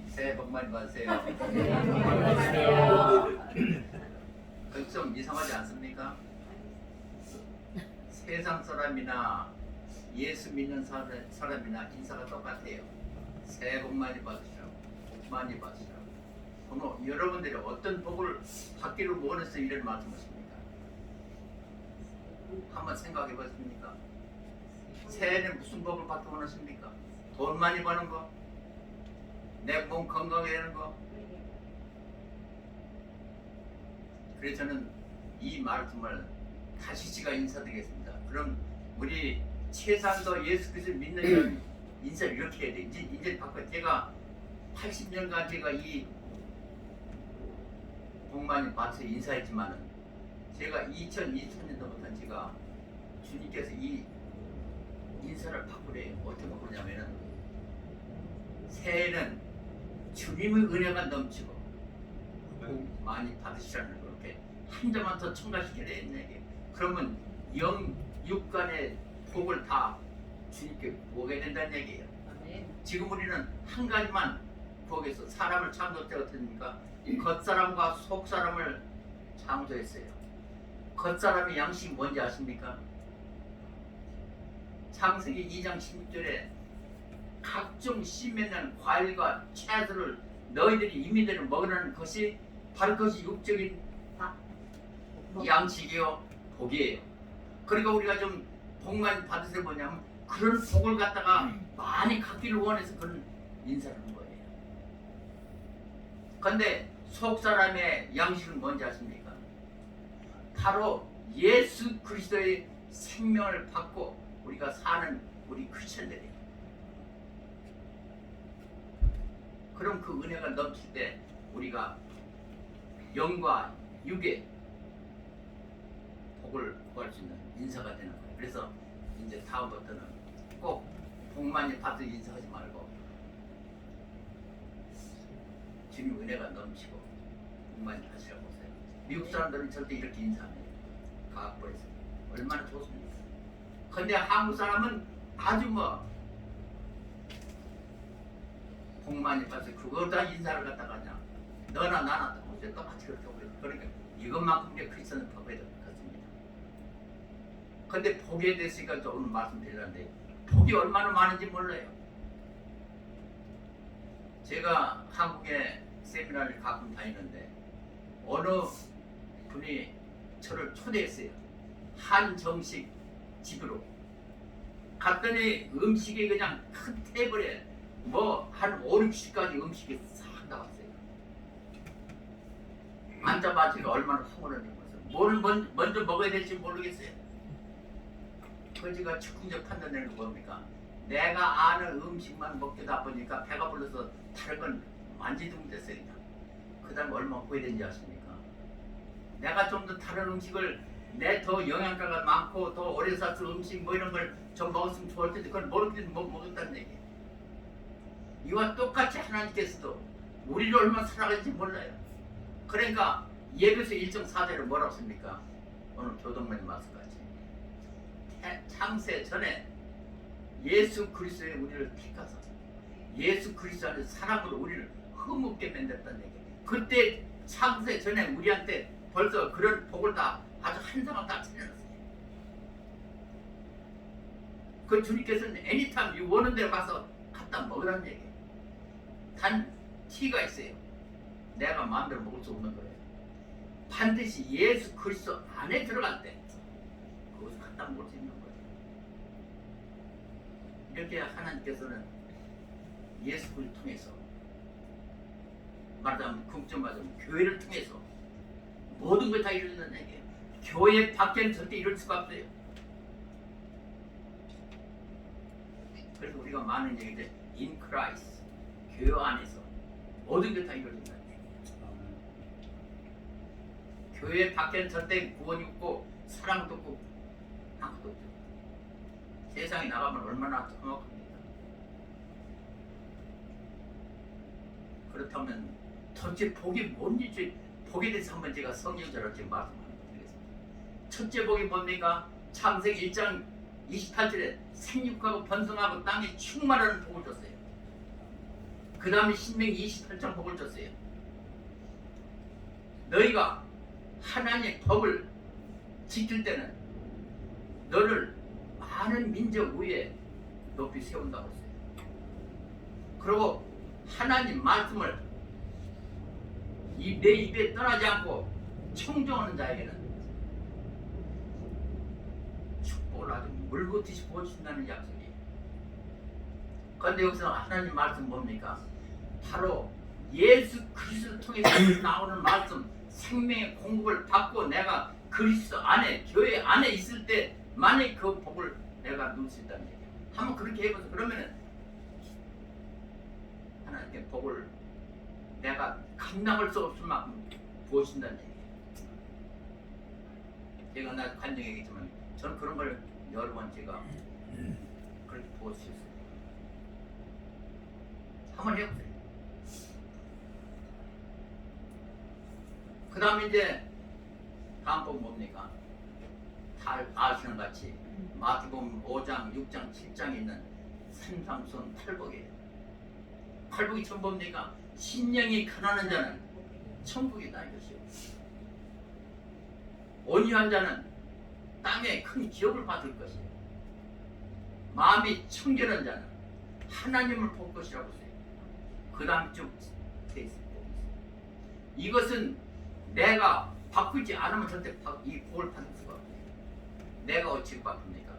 새해 복 많이 받으세요. 그건 좀 이상하지 않습니까? 세상 사람이나 예수 믿는 사람이나 인사가 똑같아요. 새해 복 많이 받으시라고, 복 많이 받으시라고. 그럼 여러분들이 어떤 복을 받기를 원해서 이런 말씀하십니까? 한번 생각해 보십니까? 새해는 무슨 복을 받기 원하십니까? 돈 많이 버는 거? 내 몸 건강하게 되는 거? 그래서 저는 이 말씀을 다시 제가 인사드리겠습니다. 그럼 우리 최상도 예수 그리스도 믿는 이런 인사를 이렇게 해야 돼. 이제 바꿔. 제가 80년간 제가 이 복 많이 받아서 인사했지만은 제가 2020년도부터 제가 주님께서 이 인사를 바꾸래요. 어떻게 바꾸냐면은 새해는 주님의 은혜가 넘치고 복 많이 받으시라는 그렇게 한 점만 더 첨가시켜야 되는 얘기예요. 그러면 영육간의 복을 다 주님께 구하게 된다는 얘기예요. 지금 우리는 한 가지만 구하겠어. 사람을 창조할 때 어떻습니까? 이 겉사람과 속사람을 창조했어요. 겉사람의 양식이 뭔지 아십니까? 창세기 2장 16절에 각종 씨 맺는 과일과 채소를 너희들이 이민들을 먹으라는 것이 바로 그것이 육적인 양식이요 복이에요. 그러니까 우리가 좀 복만 받으세요 뭐냐면 그런 복을 갖다가 많이 갖기를 원해서 그런 인사를 하는 거예요. 그런데 속사람의 양식은 뭔지 아십니까? 바로 예수 그리스도의 생명을 받고 우리가 사는 우리 크리스천들이에요. 그럼 그 은혜가 넘칠 때 우리가 영과 육의 복을 구할 수 있는 인사가 되는 거예요. 그래서 이제 다음부터는 꼭 복 많이 받을 인사하지 말고 주님 은혜가 넘치고 복 많이 받으시라고 보세요. 미국 사람들은 절대 이렇게 인사 안 해요. 과학부에서 얼마나 좋습니까? 근데 한국 사람은 아주 복 많이 받아서 그거다 인사를 갖다가 그냥 너나 나나 똑같이 그렇게 하고 그러니까 이것만큼 이제 크리스천은 복에 그렇습니다. 근데 복에 대해서 조금 말씀드리는데 복이 얼마나 많은지 몰라요. 제가 한국에 세미나를 가끔 다니는데 어느 분이 저를 초대했어요. 한정식 집으로 갔더니 음식이 그냥 큰 테이블에 한 5, 60가지 음식이 싹 나왔어요. 앉아봐 제가 얼마나 흥분을 했어요. 뭘 먼저 먹어야 될지 모르겠어요. 그 제가 즉흥적 판단되는 거 뭡니까? 내가 아는 음식만 먹다 보니까 배가 불러서 다른 건 만지도 못했어요. 그 다음에 얼마나 후회된지 아십니까? 내가 좀 더 다른 음식을 내 더 영양가가 많고 더 오래 샀을 음식 이런 걸 좀 먹었으면 좋을 텐데 그걸 모르겠는데 먹었다는 얘기예요. 이와 똑같이 하나님께서도 우리를 얼마나 사랑하는지 몰라요. 그러니까 예배서 1.4절에 뭐라고 씁니까? 오늘 교동만이 말씀까지 창세 전에 예수 그리스도의 우리를 택하사 예수 그리스도 안에 사랑으로 우리를 흠없게 만들었다는 얘기예요. 그때 창세 전에 우리한테 벌써 그런 복을 다 아주 한 사람 다 차려놨어요. 그 주님께서는 애니타임 원하는 데로 가서 갖다 먹으라는 얘기예요. 단 티가 있어요. 내가 마음대로 먹을 수 없는 거예요. 반드시 예수 그리스도 안에 들어갈 때 그것을 갖다 먹을 수 있는 거예요. 이렇게 하나님께서는 예수 그리스도를 통해서 말하자면 궁점하자면 교회를 통해서 모든 걸 다 이루는 얘기예요. 교회 밖에는 절대 이룰 수가 없어요. 그래서 우리가 많은 얘기들 in Christ 교회 안에서 모든 게 다 이루어진다는 얘기예요. 교회 밖에는 절대 구원이 없고 사랑도 없고 아무것도 없죠. 세상에 나가면 얼마나 험악합니까? 그렇다면 도대체 복이 뭔지 복에 대해서 한번 제가 성경적으로 지금 말씀드리겠습니다. 첫째 복이 뭡니까? 창세기 1장 28절에 생육하고 번성하고 땅에 충만하는 복을 줬어요. 그 다음에 신명기 28장 복을 줬어요. 너희가 하나님의 법을 지킬 때는 너를 많은 민족 위에 높이 세운다고 했어요. 그리고 하나님 말씀을 내 입에 떠나지 않고 청정하는 자에게는 축복을 아주 물붓듯이 부어주신다는 약속이에요. 그런데 여기서 하나님 말씀 뭡니까? 바로 예수 그리스도를 통해서 나오는 말씀, 생명의 공급을 받고 내가 그리스도 안에, 교회 안에 있을 때 만약 그 복을 내가 누릴 수 있다는 얘기예요. 한번 그렇게 해보세요. 그러면은 하나님께 복을 내가 감당할 수 없을 만큼 부어주신다는 얘기예요. 제가 나 간증 얘기했지만 저는 그런 걸 여러 번 제가 그렇게 부어주셨어요. 한번 해보세요. 그 다음에 이제 다음 복 뭡니까? 다 아시는 같이 마태복음 5장, 6장, 7장에 있는 삼상손 팔복이에요. 팔복이 처음 뭡니까? 신령이 가난한 자는 천국이다 이것이요. 온유한 자는 땅에 큰 기업을 받을 것이요. 마음이 청결한 자는 하나님을 볼 것이라고 써요. 그 다음 쭉 돼 있어요. 이것은 내가 바꾸지 않으면 절대 이 복을 받을 수가 없어요. 내가 어찌 바꿉니까?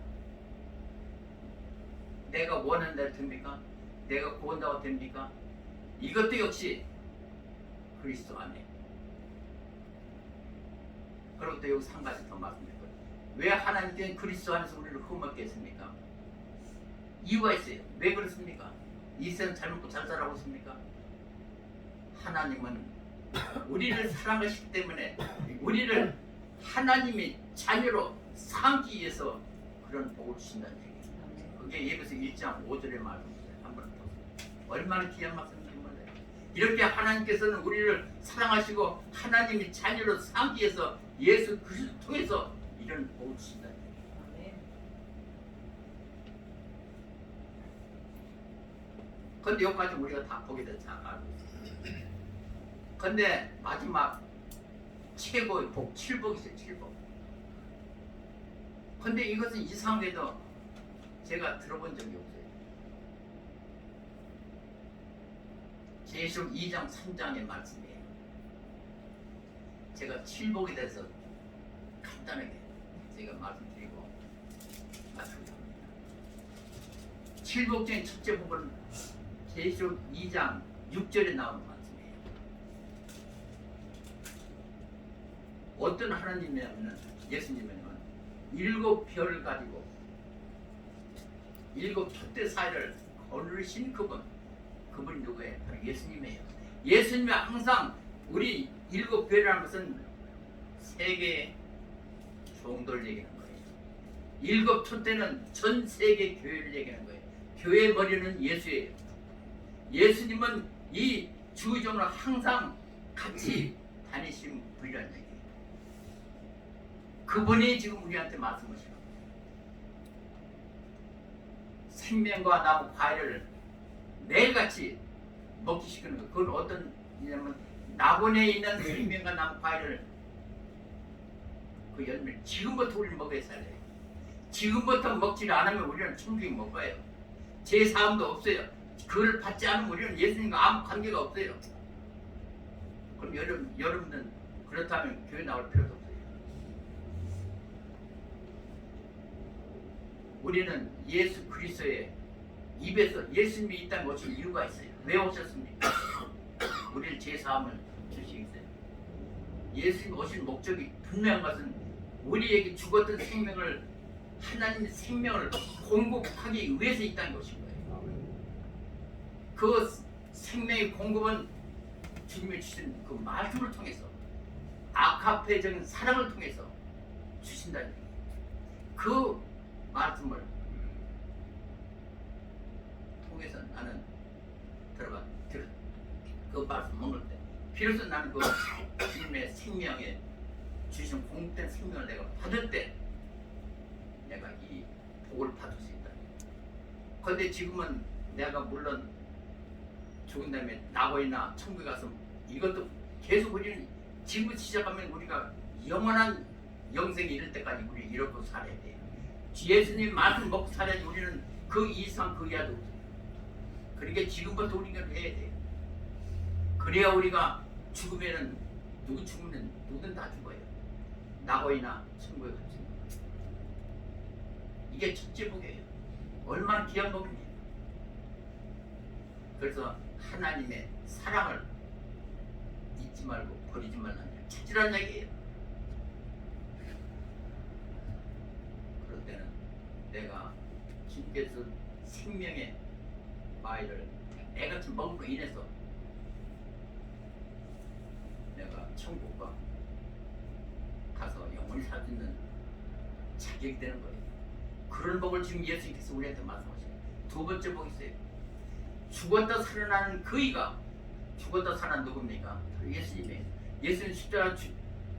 내가 원하는 대로 됩니까? 내가 구한다고 됩니까? 이것도 역시 그리스도 안에. 그리고 또 여기서 한 가지 더 말씀드릴 거예요. 왜 하나님께는 그리스도 안에서 우리를 흠없게 했습니까? 이유가 있어요. 왜 그렇습니까? 이 세상 잘 먹고 잘 살아고 있습니까? 하나님은 우리를 사랑하시기 때문에 우리를 하나님의 자녀로 삼기 위해서 그런 복을 주신다는 얘기예요. 그게 예배서 1장 5절의 말씀입니다. 한번 보세요. 얼마나 귀한 말씀인지 몰라요. 이렇게 하나님께서는 우리를 사랑하시고 하나님의 자녀로 삼기 위해서 예수 그리스도를 통해서 이런 복을 주신다는 얘기예요. 그런데 여기까지 우리가 다 보게 돼서 잘 알고 있어요. 그런데 마지막 최고의 복, 7복이죠. 7복. 근데 이것은 이상하게도 제가 들어본 적이 없어요. 계시록 2장 3장의 말씀이에요. 제가 7복에 대해서 간단하게 제가 말씀드리고 마치겠습니다. 7복 중에 첫째 복은 계시록 2장 6절에 나오는 말씀이에요. 어떤 하나님이냐면 예수님은 7별 가지고 7 촛대 사이를 거느리신 그분이 누구예요? 바로 예수님이에요. 예수님이 항상 우리 7별이라는 것은 세계 종도를 얘기하는 거예요. 7 촛대는 전 세계 교회를 얘기하는 거예요. 교회의 머리는 예수예요. 예수님은 이 주의종으로 항상 같이 다니신 분이라는 얘기예요. 그분이 지금 우리한테 말씀하시는 거예요. 생명과 나무 과일을 매일같이 먹기 시키는 거예요. 그건 어떤 일이냐면 나본에 있는 생명과 나무 과일을 그 열매를 지금부터 우리는 먹어야 살아요. 지금부터 먹지를 않으면 우리는 천국에 못 가요. 제 사함도 없어요. 그걸 받지 않으면 우리는 예수님과 아무 관계가 없어요. 그럼 여러분은 그렇다면 교회 나올 필요도 없어요. 우리는 예수 그리스도의 입에서 예수님이 있다는 오신 이유가 있어요. 왜 오셨습니까? 우리를 제사함을 주시겠어요. 예수님 오신 목적이 분명한 것은 우리에게 죽었던 생명을 하나님의 생명을 공급하기 위해서 있다는 것인 거예요. 그 생명의 공급은 주님이 주신 그 말씀을 통해서 아카페적인 사랑을 통해서 주신다는 얘기예요. 그 말씀을 통해서 나는 그 말씀 먹을 때 비로소 나는 그 주님의 생명에 주신 공급된 생명을 내가 받을 때 내가 이 복을 받을 수 있다. 그런데 지금은 내가 물론 죽은 다음에 낙원이나 천국에 가서 이것도 계속 우리는 지금부터 시작하면 우리가 영원한 영생에 이를 때까지 우리 이렇게 살아야 돼요. 예수님 말씀 먹고 살아야지. 우리는 그 이상 그 이하도 없어요. 그러니까 지금부터 우리가 해야 돼요. 그래야 우리가 죽으면은 누구 죽으면 누구든 다 죽어요. 낙원이나 천국에 갈 수 있는 거예요. 이게 첫째 복이에요. 얼마나 귀한 복입니까? 그래서 하나님의 사랑을 잊지 말고 버리지 말라는 얘기, 찾으라는 얘기예요. 그럴 때는 내가 주님께서 생명의 과일을 애같이 먹음으로 인해서 내가 천국과 가서 영원히 살 수 있는 자격이 되는 거예요. 그런 복을 지금 예수님께서 우리한테 말씀하셔요. 두 번째 복이 있어요. 죽었다 살아나는 그이가, 죽었다 살아난 누굽니까? 바로 예수님이에요. 예수님 십자가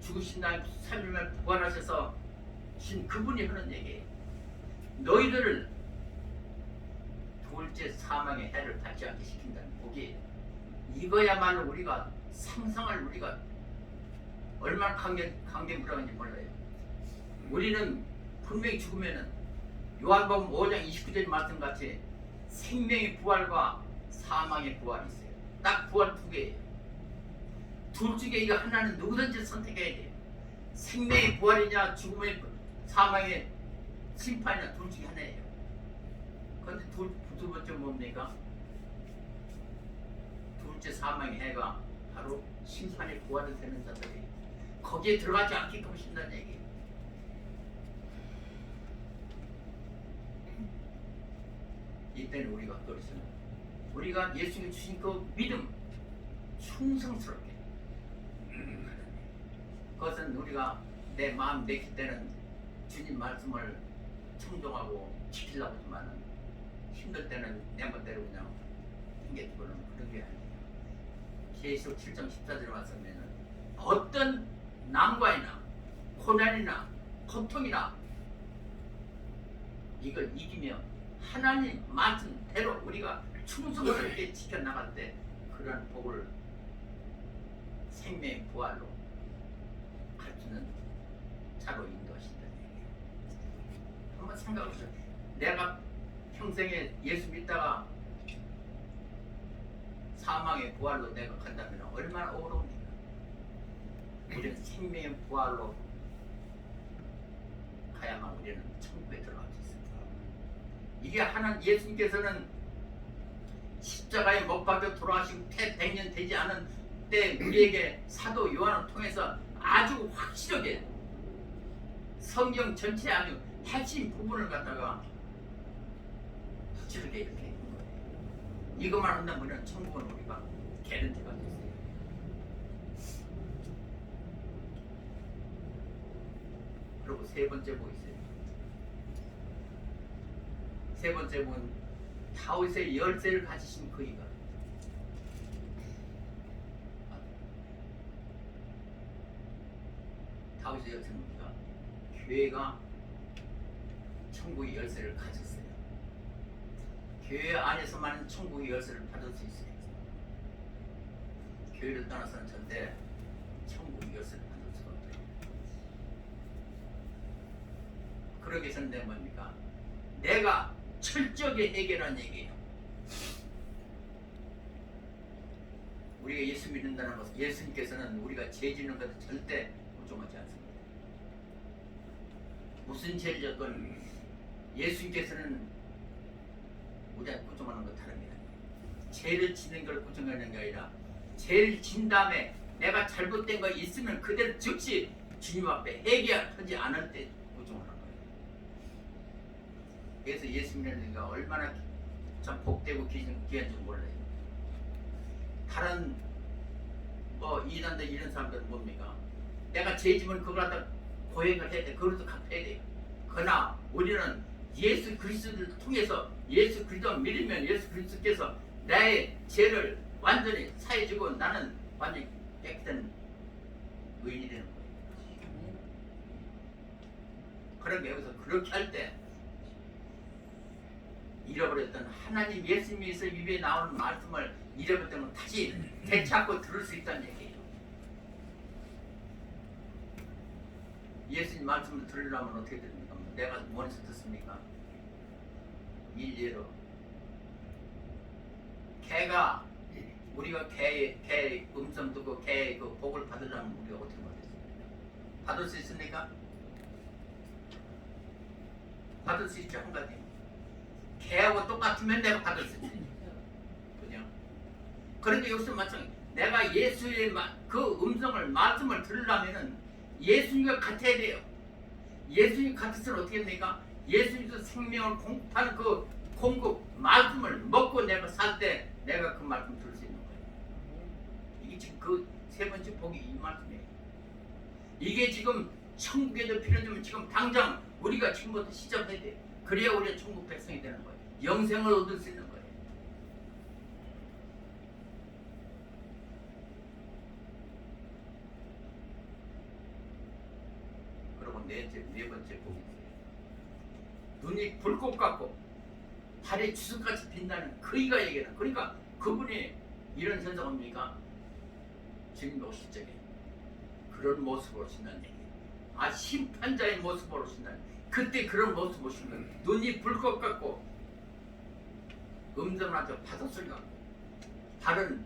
죽으신 날 3일 만에 부활하셔서 신 그분이 하는 얘기예요. 너희들을 둘째 사망의 해를 받지 않게 시킨다는 복이에요. 이거야말로 우리가 상상할, 우리가 얼마나 강경불안한지 몰라요. 우리는 분명히 죽으면은 요한복음 5장 29절 말씀같이 생명의 부활과 사망의 부활이 있어요. 딱 부활 두 개예요. 둘 중에 이거 하나는 누구든지 선택해야 돼요. 생명의 부활이냐 죽음의 사망의 심판이냐, 둘 중에 하나예요. 그런데 두 번째 뭡니까? 둘째 사망의 해가 바로 심판의 부활을 되는 자들이에요. 거기에 들어가지 않게끔 하신다는 얘기예요. 이때는 우리가 어떠시나? 우리가 예수님 주신 그 믿음, 충성스럽게 그것은 우리가 내 마음 내킬 때는 주님 말씀을 청종하고 지키려고 하지만 힘들 때는 내 멋대로 그냥 핑계대고는 그런 게 아니에요. 계시록 7장 14절에 말씀에는 어떤 난관이나 고난이나 고통이나 이걸 이기며 하나님 말씀대로 우리가 충성스럽게 지켜나갈 때 그러한 복을 생명의 부활로 갈 수 있는 자로 인도하신다는 얘기예요. 한번 생각해보세요. 내가 평생에 예수 믿다가 사망의 부활로 내가 간다면 얼마나 어려웁니까? 우리는 생명의 부활로 가야만 우리는 천국에 들어갈 수 있습니다. 이게 하나님 예수님께서는 십자가에 못 박혀 돌아가시고 100년 되지 않은 때 우리에게 사도 요한을 통해서 아주 확실하게 성경 전체에 아주 핵심 부분을 갖다가 확실하게 이렇게 있는 거예요. 이것만 한다면 우리는 천국은 우리가 개런티가 됐어요. 그리고 세 번째 복 있어요. 세 번째 복은 다윗의 열쇠를 가지신 그이가, 다윗의 열쇠는 뭡니까? 교회가 천국의 열쇠를 가졌어요. 교회 안에서만 천국의 열쇠를 받을 수 있어요. 교회를 떠나서는 절대 천국의 열쇠를 받을 수가 없어요. 그러기 위해서는 뭡니까? 내가 철저하게 해결한 얘기예요. 우리가 예수 믿는다는 것은 예수님께서는 우리가 죄 짓는 것을 절대 부정하지 않습니다. 무슨 죄를 졌건 예수님께서는 우리가 부정하는 것 다릅니다. 죄를 짓는 걸 부정하는 게 아니라 죄를 진 다음에 내가 잘못된 거 있으면 그대로 즉시 주님 앞에 회개하지 않을 때 부정하는 거예요. 그래서 예수 믿는 이가 얼마나 참 복되고 귀한 줄 몰라요. 다른 이단들 이런 사람들은 뭡니까? 내가 죄 지면 그걸 갖다 고행을 해야 돼. 그것도 갚아야 돼. 그러나 우리는 예수 그리스도를 통해서 예수 그리스도 믿으면 예수 그리스도께서 나의 죄를 완전히 사해주고 나는 완전히 깨끗한 의인이 되는 거예요. 그러니까 여기서 그렇게 할 때 잃어버렸던 하나님 예수님에서 입에 나오는 말씀을 잃어버리면 다시 되찾고 들을 수 있다는 얘기예요. 예수님 말씀을 들으려면 어떻게 됩니까? 내가 원해서 듣습니까? 일례로 개가 우리가 개 음성 듣고 개 그 복을 받으려면 우리가 어떻게 받겠습니까? 받을 수 있습니까? 받을 수 있죠. 한 가지 개하고 똑같으면 내가 받을 수 있지. 그냥 그런데 여기서 마찬가지 내가 예수의 그 음성을 말씀을 들으려면은 예수님과 같아야 돼요. 예수님 같았으면 어떻게 합니까? 예수님도 생명을 공급하는 그 공급 말씀을 먹고 내가 살 때 내가 그 말씀 들을 수 있는 거예요. 이게 지금 그 세 번째 복이 이 말씀이에요. 이게 지금 천국에도 필요하면 지금 당장 우리가 지금부터 시작해야 돼요. 그래야 우리가 천국 백성이 되는 거예요. 영생을 얻을 수 있는 거예요. 그리고 네 번째 복이 있어요. 눈이 불꽃 같고 발에 주석같이 빛나는 그이가 얘기하는, 그러니까 그분이 이런 현상입니까? 주님 오실 적에 그런 모습으로 오신다는 얘기예요. 심판자의 모습으로 오신다는, 그때 그런 모습 오시면 눈이 불꽃 같고 음성하죠 파도소리 같고 발은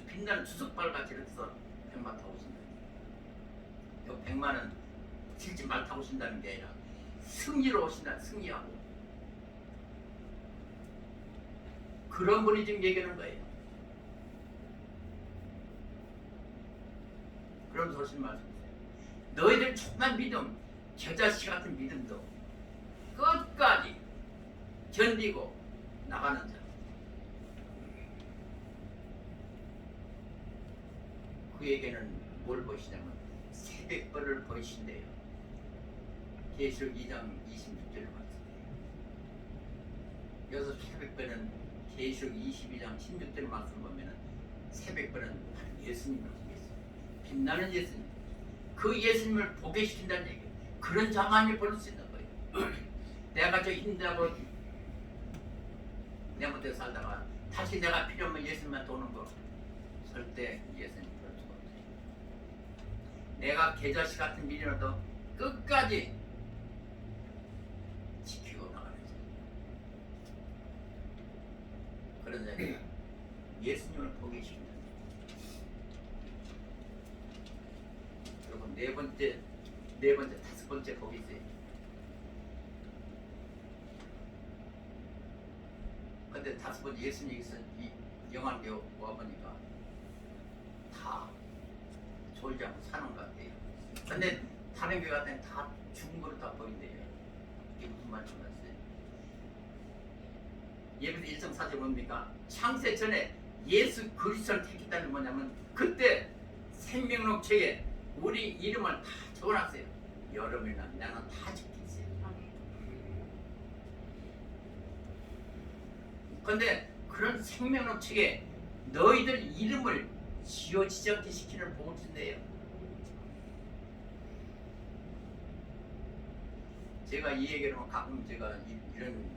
빛나는 주석발 같이 이렇서 백마 타고 오신다는 얘기예요. 이 백마는 실제 말 타고 오신다는 게 아니라 승리로 오신다, 승리하고 그런 분이 지금 얘기하는 거예요. 그러면서 오신 말씀이세요. 너희들 조금만 믿음, 겨자씨 같은 믿음도 끝까지 견디고 나가는 자, 그에게는 뭘 보시냐면 새벽벌을 보이신대요. 계시록 2장 26절을 말씀해요. 여기서 새벽벌은 계시록 22장 16절 말씀 보면은 새벽벌은 바로 예수님을 보겠어요. 빛나는 예수님, 그 예수님을 보게 시킨다는 얘기예요. 그런 자만이 볼 수 있는 거예요. 내가 저 힘들고 내 못에 살다가 다시 내가 필요하면 예수님만 도는 거 절대 예수님 볼 수가 없어요. 내가 계자씨 같은 미련도 끝까지 지키고 나가는 자, 그런 자가 예수님을 보게 시킨다. 그리고 네 번째, 다섯 번째 복이 있어요. 근데 다섯 번째 예수님께서 이 영안교 와보니까 다 졸지 않고 사는 것 같아요. 근데 다른 교회 같은 다 죽은 거로 다 보인대요. 이게 무슨 말씀이었어요? 예배도 1.4절 뭡니까? 창세 전에 예수 그리스도를 택했다는 게 뭐냐면 그때 생명록 책에 우리 이름을 다 적어놨어요. 여러분이나 나는 다 적혀있어요. 근데 그런 생명록 책에 너희들 이름을 지어지지 않게 시키는 복을 준대요. 제가 이 얘기를 하면 가끔 제가 이런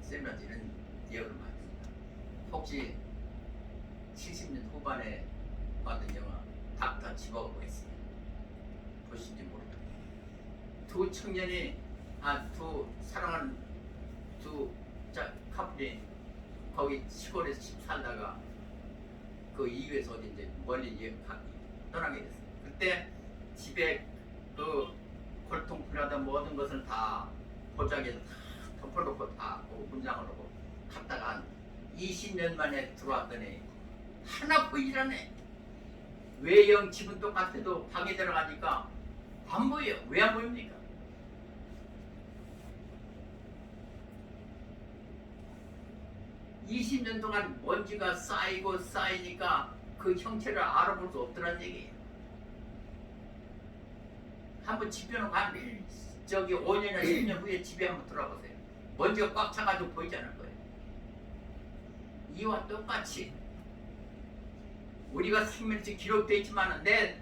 세미나에서 이런 예언을 많이 합니다. 혹시 70년 후반에 봤던 영화 닥터 지버그 보였어요? 보신지 모르겠어요. 두 청년이 두 사랑하는 두 커플이 거기 시골에서 집 살다가 그 이후에서 어디 이제 멀리 떠나게 됐어요. 그때 집에 그 골통필요하던 모든 것을 다 보자기에서 다 덮어놓고 다 문장을 하고 갔다가 한 20년 만에 들어왔더니 하나 보이질 않네. 외형 집은 똑같아도 방에 들어가니까 안 보여요. 왜 안 보입니까? (20년) 동안 먼지가 쌓이니까 그 형체를 알아볼 수 없더란 얘기예요. 한번 집혀놓고 한 저기 5년이나 10년 후에 집에 한번 들어보세요. 먼지가 꽉 차가지고 보이지 않을 거예요. 이와 똑같이 우리가 생명체 기록되어 있지만 내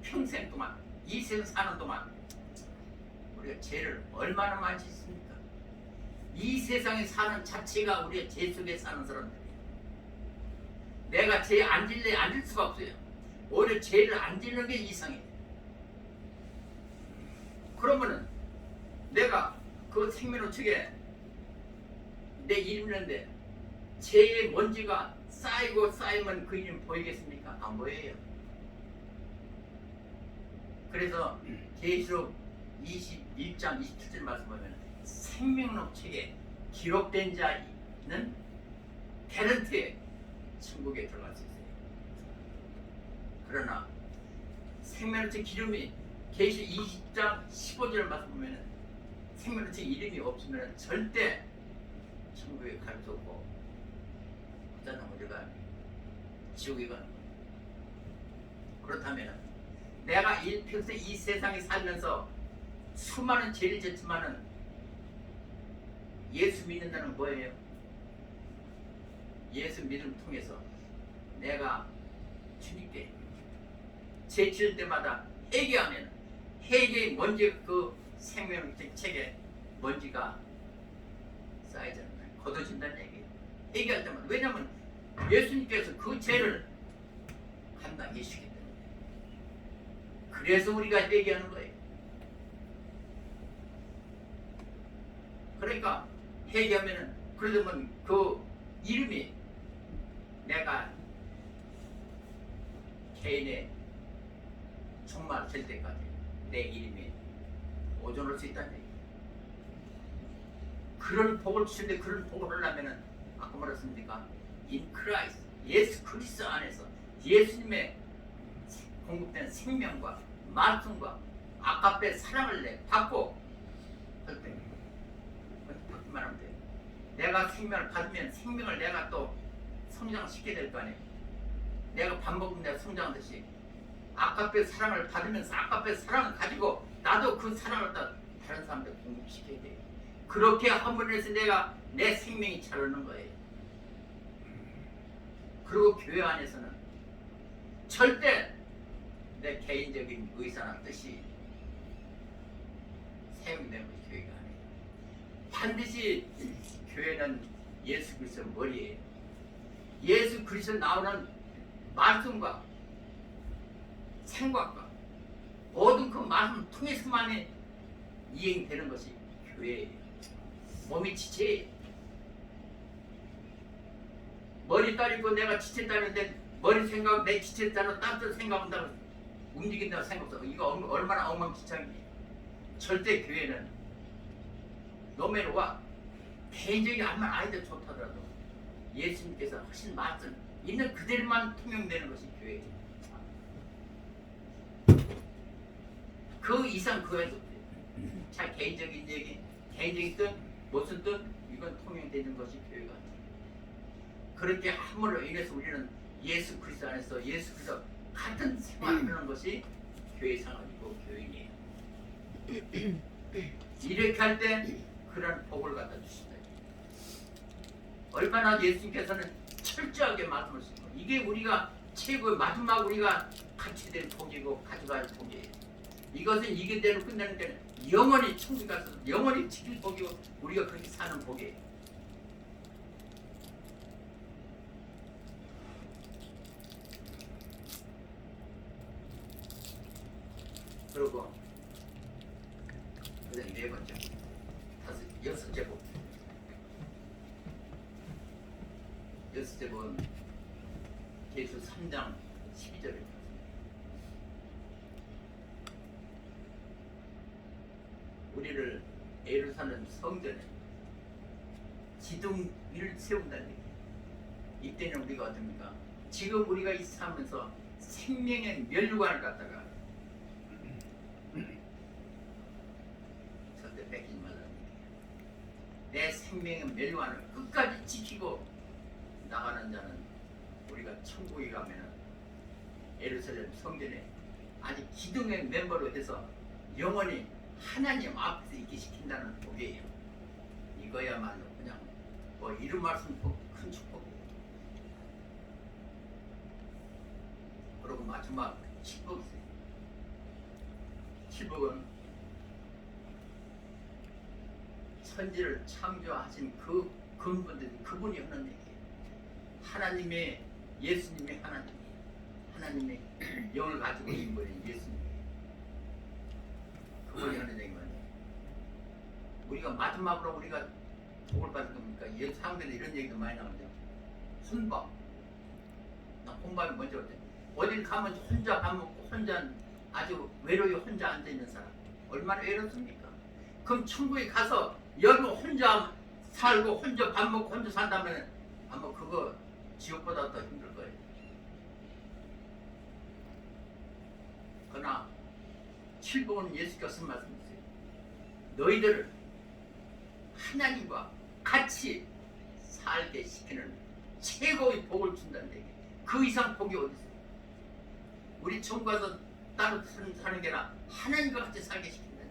평생 동안 이 세상 사는 동안 우리가 죄를 얼마나 많이 짓습니까? 이 세상에 사는 자체가 우리가 죄 속에 사는 사람들이에요. 내가 죄 안 질래 안 질 수가 없어요. 오히려 죄를 안 짓는 게 이상해. 그러면은 내가 그 생명우측에 내 이름인데 죄의 먼지가 쌓이고 쌓이면 그 이름 보이겠습니까? 안 보여요. 그래서 계시록 21장 27절 말씀 보면 생명록책에 기록된 자는 개런티에 천국에 들어갈 수 있어요. 그러나 생명록책 기름이 계시 20장 15절 말씀 보면 생명록책 이름이 없으면 절대 천국에 갈 수 없고 어쩌나 우리가 지옥에 가는 거예요. 그렇다면 내가 일평생 이 세상에 살면서 수많은 죄를 졌지만은 예수 믿는다는 뭐예요? 예수 믿음 통해서 내가 주님께 죄 지을 때마다 회개하면 회개의 먼지 그 생명책 책에 먼지가 쌓이잖아요. 걷어진다는 얘기예요. 회개할 때마다. 왜냐하면 예수님께서 그 죄를 감당해 주시기 때문에. 그래서 우리가 회개하는 거예요. 그러니까 회개하면은 그러면 그 이름이 내가 개인의 종말 될 때까지 내 이름이 오존할 수 있다는 얘기예요. 그런 복을 주시는데 그런 복을 하려면은 아까 말했습니까? In Christ, 예수 그리스도 안에서 예수님의 공급된 생명과 말씀과 아까의 사랑을 받고 할 때 받기만 하면 돼요. 내가 생명을 받으면 생명을 내가 또 성장시켜야 될 거 아니에요. 내가 밥 먹으면 내가 성장하듯이 아까의 사랑을 받으면서 아까의 사랑을 가지고 나도 그 사랑을 다른 사람들 공급시켜야 돼요. 그렇게 함으로 해서 내가 내 생명이 자라는 거예요. 그리고 교회 안에서는 절대 내 개인적인 의사나 뜻이 사용되는 것이 교회가 아니에요. 반드시 교회는 예수 그리스도 머리예요. 예수 그리스도 나오는 말씀과 생각과 모든 그 말씀 통해서만이 이행되는 것이 교회예요. 몸이 지체예요. 머리 따르고 내가 지체 따르는데 머리 생각 내 지체 따라 딴 생각한다고 움직인다고 생각해서 이거 얼마나 엉망진창이니. 절대 교회는 노매로와 개인적인 알만 아이들 좋다더라도 예수님께서 하신 말씀 있는 그대로만 통용되는 것이 교회예요. 그 이상 그외에도 자 개인적인 얘기, 개인적인 뜻, 무슨 뜻 이건 통용되는 것이 교회가 아니에요. 그렇게 함으로 인해서 우리는 예수 그리스도 안에서 예수 그리스도 같은 생활을 하는 것이 교회 생활이고 교인이에요. 이렇게 할 때 그런 복을 갖다 주신다. 얼마나 예수님께서는 철저하게 말씀하신 거예요. 이게 우리가 최고의 마지막 우리가 같이 된 복이고 가져갈 복이에요. 이것은 이게대로 끝내는 게 영원히 천국 가서 영원히 지킬 복이고 우리가 그렇게 사는 복이에요. 그리고 그다음 네 번째, 여섯째 복. 여섯째 복은 계시록 3장 12절입니다. 우리를 예루살렘 성전에 기둥 위를 세운다는 얘기예요. 이때는 우리가 어떻습니까? 지금 우리가 이 살면서 생명의 멸류관을 갖다가 절대 뺏기지 말라는 얘기예요. 내 생명의 멸류관을 끝까지 지키고 나가는 자는 우리가 천국에 가면은 예루살렘 성전에 아직 기둥의 멤버로 해서 영원히 하나님 앞에서 있게 시킨다는 복이에요. 이거야말로 그냥 뭐 이름 말씀 큰 축복이에요. 그리고 마지막 7복 있어요. 7복은 천지를 창조하신 그 근본들 그분이 하는 얘기예요. 하나님의 예수님이 하나님의 영을 가지고 있는 분이 예수님. 그분이 하는 얘기만 해. 우리가 마지막으로 우리가 복을 받을 겁니까? 사람들이 이런 얘기도 많이 나오는데 혼밥. 나 혼밥이 먼저 어딜 가면 혼자 밥 먹고 혼자 아주 외로이 혼자 앉아 있는 사람 얼마나 외롭습니까? 그럼 천국에 가서 여러분 혼자 살고 혼자 밥 먹고 혼자 산다면 아마 그거 지옥보다 더 힘들 거예요. 그러나 칠복은 예수께서 쓴 말씀이세요. 너희들을 하나님과 같이 살게 시키는 최고의 복을 준다는 얘기. 그 이상 복이 어디 있어요? 우리 천국 가서 따로 사는 게 아니라 하나님과 같이 살게 시킨다는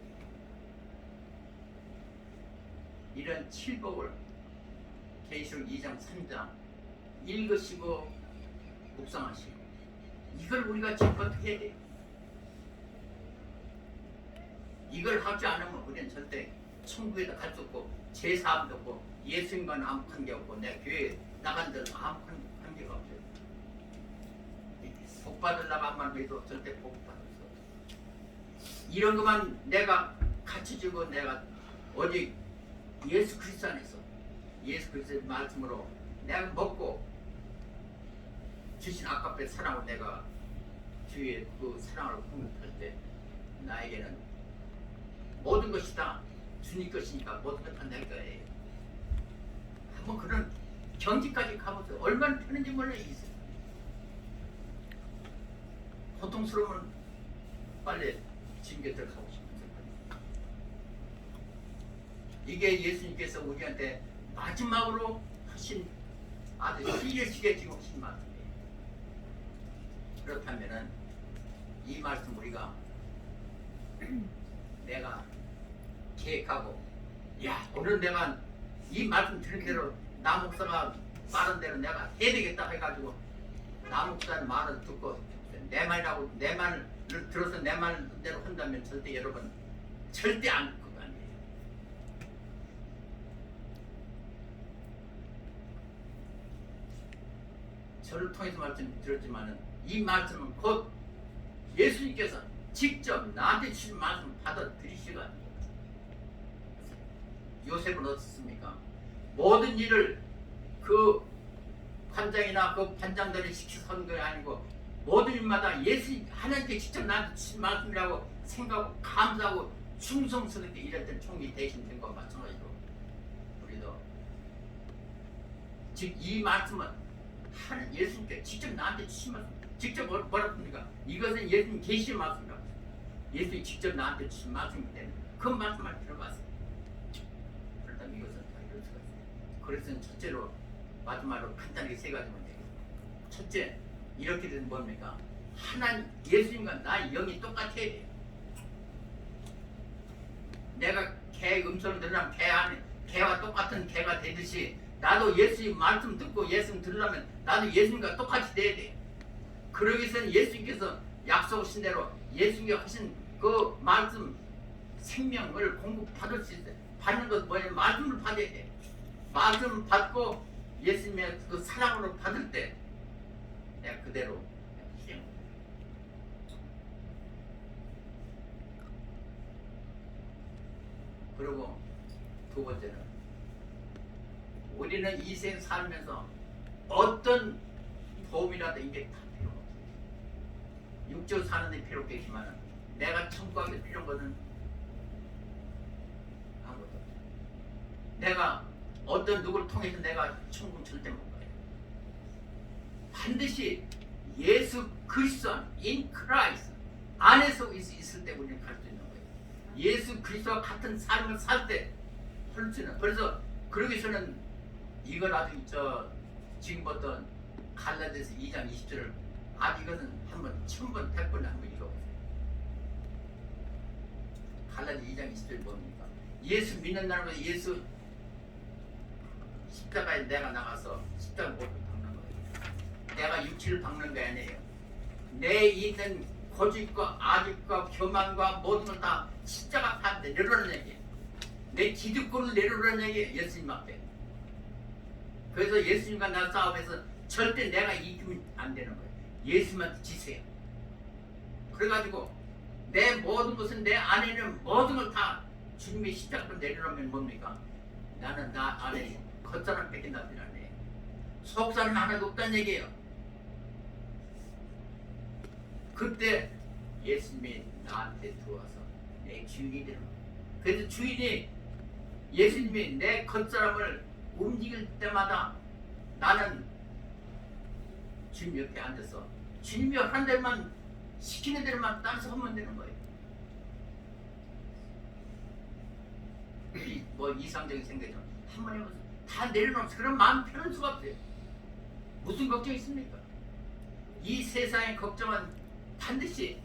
얘기. 이런 칠복을 계시록 2장 3장 읽으시고 묵상하시고 이걸 우리가 지금 어떻게 해야 돼요? 이걸 하지 않으면 우리는 절대 천국에도 갈 수 없고 제사함도 없고 예수님과는 아무 관계 없고 내 교회 나간 데는 아무 관계가 없어요. 복 받으려고 한만 해도 절대 복 받을 수 없어요. 이런 것만 내가 같이 주고 내가 오직 예수 그리스도 안에서 예수 그리스도의 말씀으로 내가 먹고 주신 아깝게 사랑을 내가 주의 그 사랑을 공급할 때 나에게는 모든 것이 다 주님 것이니까 모든 것 다 내 거예요. 한번 그런 경지까지 가보세요. 얼마나 편한지 몰라요. 고통스러우면 빨리 지금 들어가고 싶어요. 이게 예수님께서 우리한테 마지막으로 하신 아주 시리시게 지금 하신 말씀이에요. 그렇다면은 이 말씀 우리가 내가 계획하고 야 오늘 내가 이 말씀 들은 대로 나 목사가 말한 대로 내가 해야 되겠다 해가지고 나 목사의 말을 듣고 내 말이라고 내 말을 들어서 내 말대로 한다면 절대 여러분 절대 안 될 것 아니에요. 저를 통해서 말씀 들었지만은 이 말씀은 곧 예수님께서 직접 나한테 주신 말씀 받아들이시거든요. 요셉은 어떻습니까? 모든 일을 그 관장이나 그 반장들이 시켜서 하는 게 아니고 모든 일마다 예수 하나님께 직접 나한테 주신 말씀이라고 생각하고 감사하고 충성스럽게 일했던 총리 대신 된 것과 마찬가지로 우리도 즉 이 말씀은 예수님께 직접 나한테 주신 말씀 직접 뭐라 합니까? 이것은 예수님 계시의 말씀이라고 예수님이 직접 나한테 주신 말씀이기 때문에 그 말씀을 들어봤어요. 그렇다면 이것은 다 이럴 수가 있어요. 그래서 첫째로 마지막으로 간단하게 세 가지만 얘기해요. 첫째, 이렇게 되면 뭡니까? 하나님, 예수님과 나의 영이 똑같아야 돼요. 내가 개 음성을 들으려면 개와 똑같은 개가 되듯이 나도 예수님 말씀 듣고 예수님 들으려면 나도 예수님과 똑같이 돼야 돼. 그러기 위해서는 예수님께서 약속하신 대로 예수님이 하신 그 말씀 생명을 공급받을 수 있어요. 받는 것 뭐냐면 말씀을 받아야 돼. 말씀을 받고 예수님의 그 사랑으로 받을 때 내가 그대로 실행. 그리고 두 번째는 우리는 이 생 살면서 어떤 도움이라도 이게 다 필요 없어요. 육조 사는 데 필요 없겠지만 내가 천국하기 필요한 것은 아무것도 없어요. 내가 어떤 누구를 통해서 내가 천국 절대 못 가요. 반드시 예수 그리스도 in Christ 안에서 있을 때 우리는 갈 수 있는 거예요. 예수 그리스도와 같은 삶을 살 때 할 수 있는. 그래서 그러기 위해서는 이걸 아주 지금부터 갈라디아서 2장 20절을 아주 이것은 한번 1000번 100번 한번 읽어보세요. 갈라디아 2장 20절이 뭡니까? 예수 믿는 날마다 예수 십자가에 내가 나가서 십자가 못 박는 거예요. 내가 육체를 박는 게 아니에요. 내 있는 고집과 아집과 교만과 모든 걸 다 십자가 파는데 내려오는 얘기예요. 내 기득권을 내려오는 얘기예요. 예수님 앞에. 그래서 예수님과 나 싸움에서 절대 내가 이기면 안 되는 거예요. 예수님한테 지세요. 그래가지고 내 모든 것은 내 안에 있는 모든 걸 다 주님의 십자가로 내려놓으면 뭡니까? 나는 나 안에 겉사람 뺏긴다는 아니에요. 속사람 하나도 없다는 얘기예요. 그때 예수님이 나한테 들어와서 내 주인이 되는 거예요. 그래서 주인이 예수님이 내 겉사람을 움직일 때마다 나는 주님 옆에 앉아서 주님이 하는 대로만 시키는 대로만 따라서 하면 되는 거예요. 뭐 이상적인 생각이죠. 한번 해보세요. 다 내려놓으면서 그런 마음 편할 수가 없어요. 무슨 걱정이 있습니까? 이 세상의 걱정은 반드시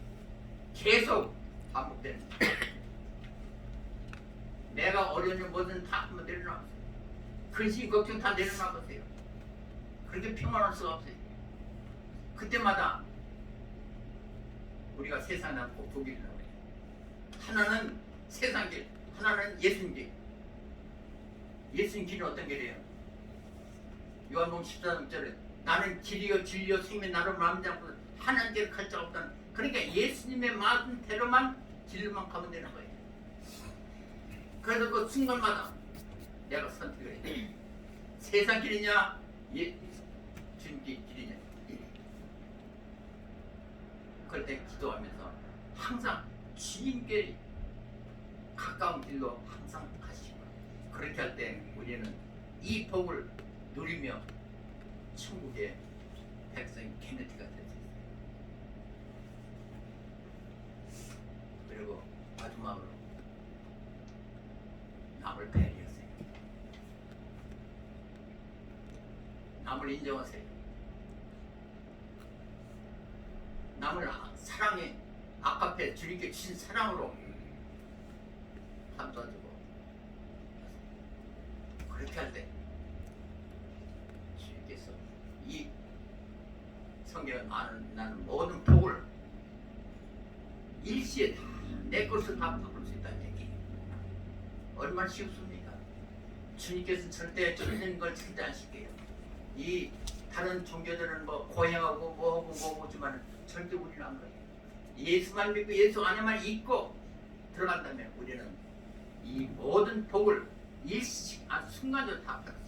계속 반복되는 거예요. 내가 어려운 일 뭐든 다 한번 내려놔보세요. 근심 걱정 다 내려놔보세요. 그렇게 평안할 수가 없어요. 그때마다 우리가 세상에 꼭 두 길이라고 해요. 하나는 세상 길, 하나는 예수님 길. 예수님 길은 어떤 길이에요? 요한복음 14장절에 나는 길이요 진리요 생명 나로 마음지 않고 하나님께로 갈 자가 없다는, 그러니까 예수님의 말은 대로만 길로만 가면 되는 거예요. 그래서 그 순간마다 내가 선택을 해요. 세상 길이냐 주님 길이냐. 그럴 때 기도하면서 항상 주님께 가까운 길로 항상 가시고, 그렇게 할 때 우리는 이 복을 누리며 천국의 백성 케네티가 될 수 있어요. 그리고 마지막으로 남을 배려하세요. 남을 인정하세요. 남을 사랑해. 아까에 주님께 주신 사랑으로 감싸주고, 그렇게 할 때 주님께서 이 성경에 나는 모든 복을 일시에 다 내 것을 다 바꿀 수 있다는 얘기. 얼마나 쉽습니까? 주님께서는 절대 틀린 걸 절대 안 시켜요. 이 다른 종교들은 뭐 고행하고 뭐하고 뭐하지만 절대 우리는 안 그래요. 예수만 믿고 예수 안에만 있고 들어간다면 우리는 이 모든 복을 일시 순간적으로 다 받을 수 있어요.